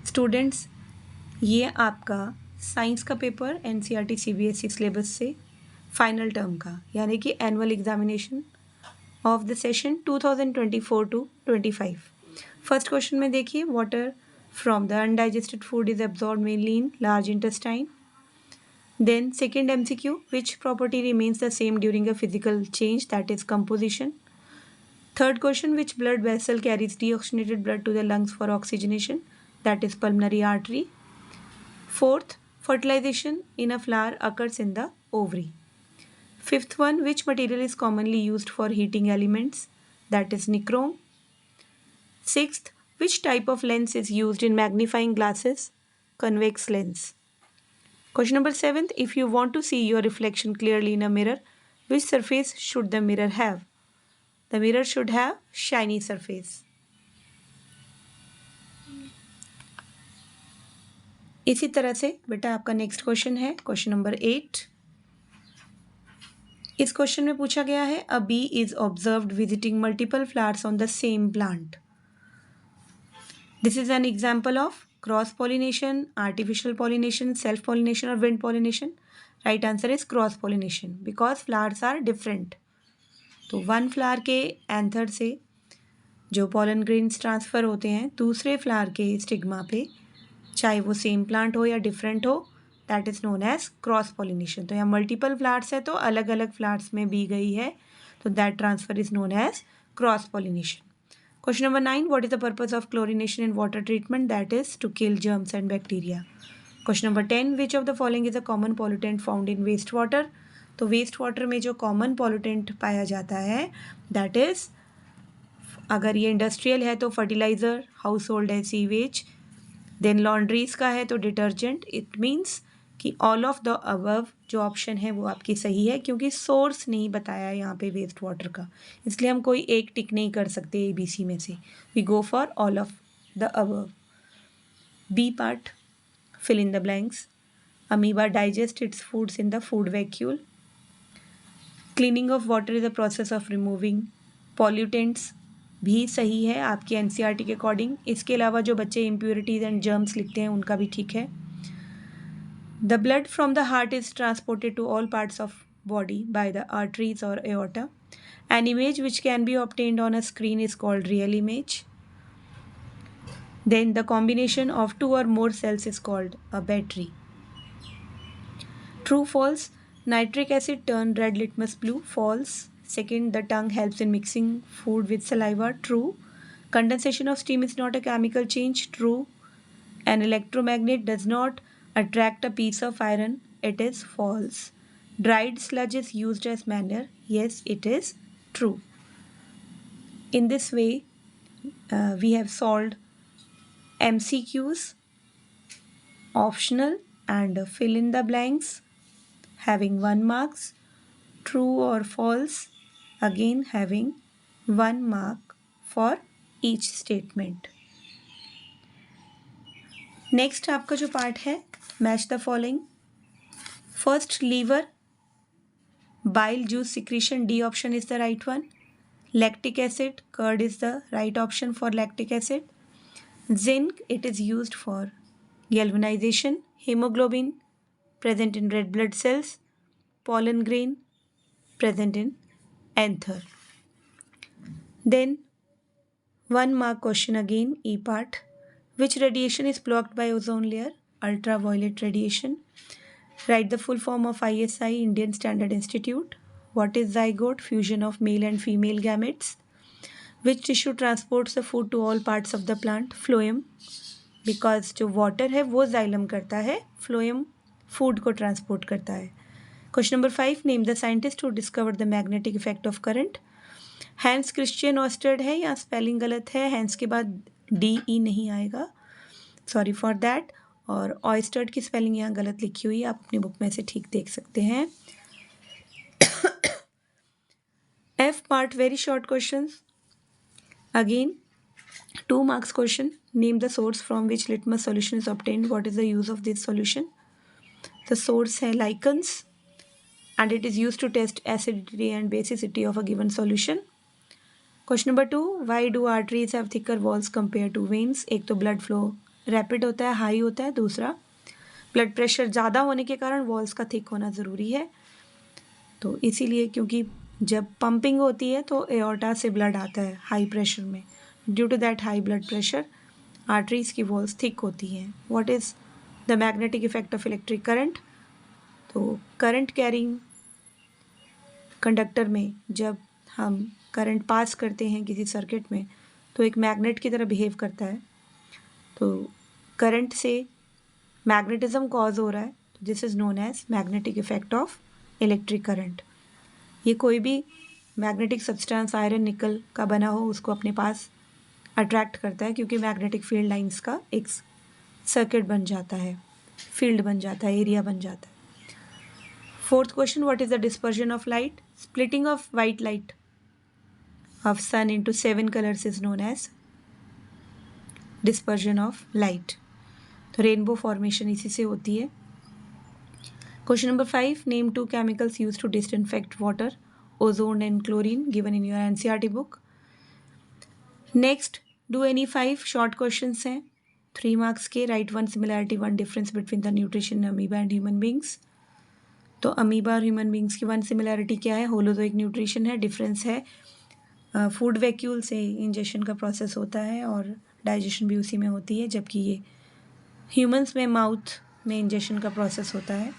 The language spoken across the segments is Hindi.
स्टूडेंट्स, ये आपका साइंस का पेपर एनसीईआरटी सीबीएसई सिलेबस से फाइनल टर्म का यानी कि annual examination of the session 2024 to 25। First question में देखिए, water from the undigested food is absorbed mainly in large intestine. Then second MCQ, which property remains the same during a physical change, that is composition. Third question, which blood vessel carries deoxygenated blood to the lungs for oxygenation? That is pulmonary artery. Fourth, fertilization in a flower occurs in the ovary. Fifth one, which material is commonly used for heating elements? That is nichrome. Sixth, which type of lens is used in magnifying glasses? Convex lens. Question number 7, if you want to see your reflection clearly in a mirror, which surface should the mirror have? The mirror should have shiny surface. इसी तरह से बेटा आपका नेक्स्ट क्वेश्चन है क्वेश्चन नंबर 8। इस क्वेश्चन में पूछा गया है, a bee is observed visiting multiple flowers on the same plant. This is an example of cross pollination, artificial pollination, self pollination और wind pollination. Right answer is cross pollination because flowers are different. तो वन फ्लावर के एंथर से जो पॉलन ग्रेन्स ट्रांसफ़र होते हैं दूसरे फ्लावर के स्टिग्मा पे, चाहे वो सेम प्लांट हो या डिफरेंट हो, that is known as cross pollination. तो यहाँ मल्टीपल फ्लावर्स है तो अलग अलग फ्लावर्स में बी गई है, तो that transfer is known as cross pollination. Question number 9, what is the purpose of chlorination in water treatment? That is to kill germs and bacteria. Question number 10, which of the following is a common pollutant found in waste water? तो वेस्ट वाटर में जो कॉमन पॉल्यूटेंट पाया जाता है दैट इज़, अगर ये इंडस्ट्रियल है तो फर्टिलाइज़र, हाउस होल्ड है सीवेज, देन लॉन्ड्रीज का है तो डिटर्जेंट। इट मीन्स कि ऑल ऑफ द अबव जो ऑप्शन है वो आपकी सही है, क्योंकि सोर्स नहीं बताया यहाँ पे वेस्ट वाटर का, इसलिए हम कोई एक टिक नहीं कर सकते ABC में से। We go for all of the above. B part, fill in the blanks. Amoeba digest its foods in the food vacuole. Cleaning of water is a process of removing pollutants भी सही है आपकी एनसीईआरटी के अकॉर्डिंग। इसके अलावा जो बच्चे impurities and germs लिखते हैं उनका भी ठीक है। The blood from the heart is transported to all parts of body by the arteries or aorta. An image which can be obtained on a screen is called real image. Then the combination of two or more cells is called a battery. True, false. Nitric acid turn red litmus blue. False. Second, the tongue helps in mixing food with saliva. True. Condensation of steam is not a chemical change. True. An electromagnet does not attract a piece of iron. It is false. Dried sludge is used as manure. Yes, it is true. In this way, we have solved MCQs, optional and fill in the blanks, having 1 marks, true or false, again having 1 mark for each statement. Next आपका जो पार्ट है, match the following. First, liver, bile juice secretion, D option is the right one. Lactic acid, curd is the right option for lactic acid. Zinc, it is used for galvanization. Hemoglobin, present in red blood cells. Pollen grain, present in anther. Then 1 mark question again, E part. Which radiation is blocked by ozone layer? Ultraviolet radiation. Write the full form of ISI, Indian Standard Institute. What is zygote? Fusion of male and female gametes. Which tissue transports the food to all parts of the plant? Phloem. Because जो वाटर है वो जाइलम करता है, फ्लोएम फूड को ट्रांसपोर्ट करता है। Question number 5, name the scientist who discovered the magnetic effect of current. Hans Christian ऑस्टर्ड है, या स्पेलिंग गलत है, हैंस के बाद DE नहीं आएगा, सॉरी फॉर दैट। और ऑयस्टर्ड की स्पेलिंग यहाँ गलत लिखी हुई है, आप अपनी बुक में से ठीक देख सकते हैं। F part, very short questions. Again, 2 marks question. Name the source from which litmus solution is obtained. What is the use of this solution? The source है lichens and it is used to test acidity and basicity of a given solution. Question number 2, why do arteries have thicker walls compared to veins? एक तो blood flow रैपिड होता है, हाई होता है। दूसरा, ब्लड प्रेशर ज़्यादा होने के कारण वॉल्स का थिक होना ज़रूरी है। तो इसीलिए क्योंकि जब पंपिंग होती है तो एओर्टा से ब्लड आता है हाई प्रेशर में। Due to that high blood pressure arteries की वॉल्स थिक होती हैं। What is the magnetic effect of electric current? तो करंट कैरिंग कंडक्टर में जब हम करंट पास करते हैं किसी सर्किट में तो एक मैग्नेट की तरह बिहेव करता है। तो करंट से मैग्नेटिज्म कॉज हो रहा है, तो this is known as magnetic effect of electric current. ये कोई भी मैग्नेटिक सब्सटेंस आयरन निकल का बना हो उसको अपने पास अट्रैक्ट करता है, क्योंकि मैग्नेटिक फील्ड लाइंस का एक सर्किट बन जाता है, फील्ड बन जाता है, एरिया बन जाता है। Fourth question, what is the dispersion of light? Splitting of white light of sun into 7 colors is known as dispersion of light. तो रेनबो फॉर्मेशन इसी से होती है। Question number 5, name 2 chemicals used to disinfect water, ozone and chlorine, given in your NCERT book. Next, do any 5 short questions हैं 3 मार्क्स के। Right 1 similarity 1 difference between the nutrition amoeba and human beings. तो अमीबा और ह्यूमन बींग्स की 1 सिमिलैरिटी क्या है? होलोजोइक न्यूट्रिशन है। डिफरेंस है फूड वैक्यूल से इंजेक्शन का प्रोसेस होता है और डाइजेशन भी उसी में होती है, जबकि ये ह्यूमंस में माउथ में इंजेक्शन का प्रोसेस होता है।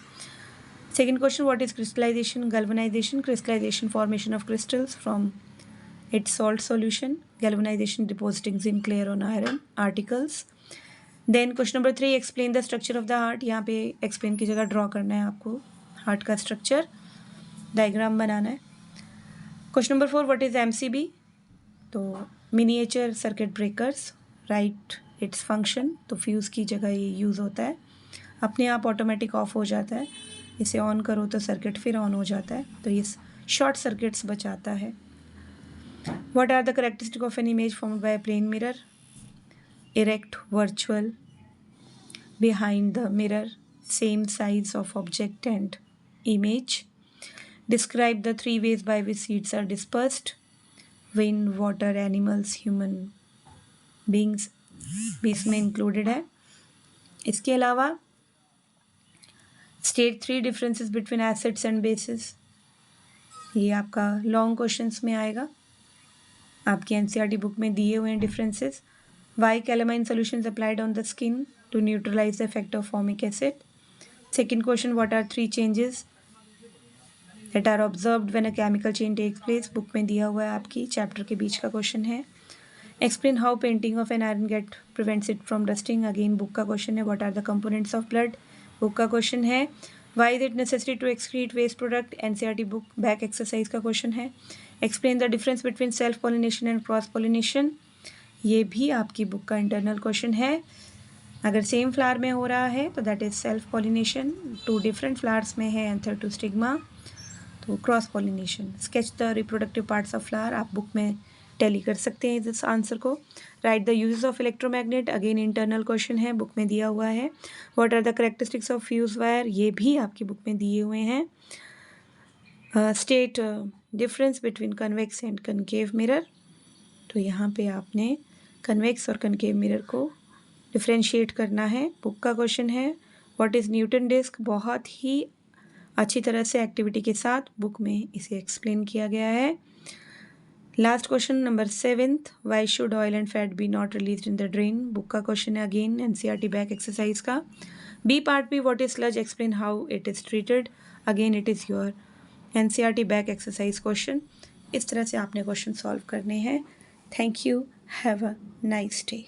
Second question, what is crystallization? Galvanization, crystallization formation of crystals from its salt solution, galvanization depositing zinc clear on iron articles. Then question number 3, explain the structure of the heart. यहाँ पे एक्सप्लेन की जगह ड्रॉ करना है आपको हार्ट का स्ट्रक्चर, डायग्राम बनाना है। Question number 4, what is MCB? तो miniature circuit breakers, right its function. तो फ्यूज़ की जगह ये यूज़ होता है, अपने आप ऑटोमेटिक ऑफ हो जाता है, इसे ऑन करो तो सर्किट फिर ऑन हो जाता है, तो ये शॉर्ट सर्किट्स बचाता है। What are the characteristic of an image formed by plane mirror? Erect, virtual, behind the mirror, same size of object and image. Describe the 3 ways by which seeds are dispersed. Wind, water, animals, human beings भी इसमें इंक्लूडेड है। इसके अलावा state 3 differences between acids and bases, ये आपका लॉन्ग क्वेश्चंस में आएगा, आपकी एनसीईआरटी बुक में दिए हुए हैं differences. Why calamine solutions applied on the skin to neutralize the effect of formic acid. Second question, what are 3 changes that are observed when a chemical change takes place, book में दिया हुआ है, आपकी चैप्टर के बीच का क्वेश्चन है। Explain how painting of an iron gate prevents it from rusting, again book का क्वेश्चन है। What are the components of blood, book का क्वेश्चन है। Why is it necessary to excrete waste product, NCERT book back exercise का क्वेश्चन है। Explain the difference between self pollination and cross pollination, ये भी आपकी बुक का इंटरनल क्वेश्चन है। अगर सेम फ्लावर में हो रहा है तो that is self pollination, 2 different flowers में है एंथर टू स्टिग्मा तो cross pollination. Sketch the reproductive parts of flower, आप बुक में टैली कर सकते हैं इस आंसर को। Write the uses of electromagnet, again internal question है, बुक में दिया हुआ है। What are the characteristics of fuse wire, ये भी आपकी बुक में दिए हुए हैं। State difference between convex and concave mirror, तो यहाँ पे आपने कन्वेक्स और कनकेव मिरर को डिफ्रेंशिएट करना है, बुक का क्वेश्चन है। व्हाट इज़ न्यूटन डिस्क, बहुत ही अच्छी तरह से एक्टिविटी के साथ बुक में इसे एक्सप्लेन किया गया है। Last question number 7th, why should oil and fat be not release in the drain, book का क्वेश्चन है, अगेन एनसीईआरटी बैक एक्सरसाइज का। B part B, what is sludge, explain how it is treated, again it is your NCERT back exercise question. इस तरह से आपने क्वेश्चन सॉल्व करने हैं। Thank you, have a nice day.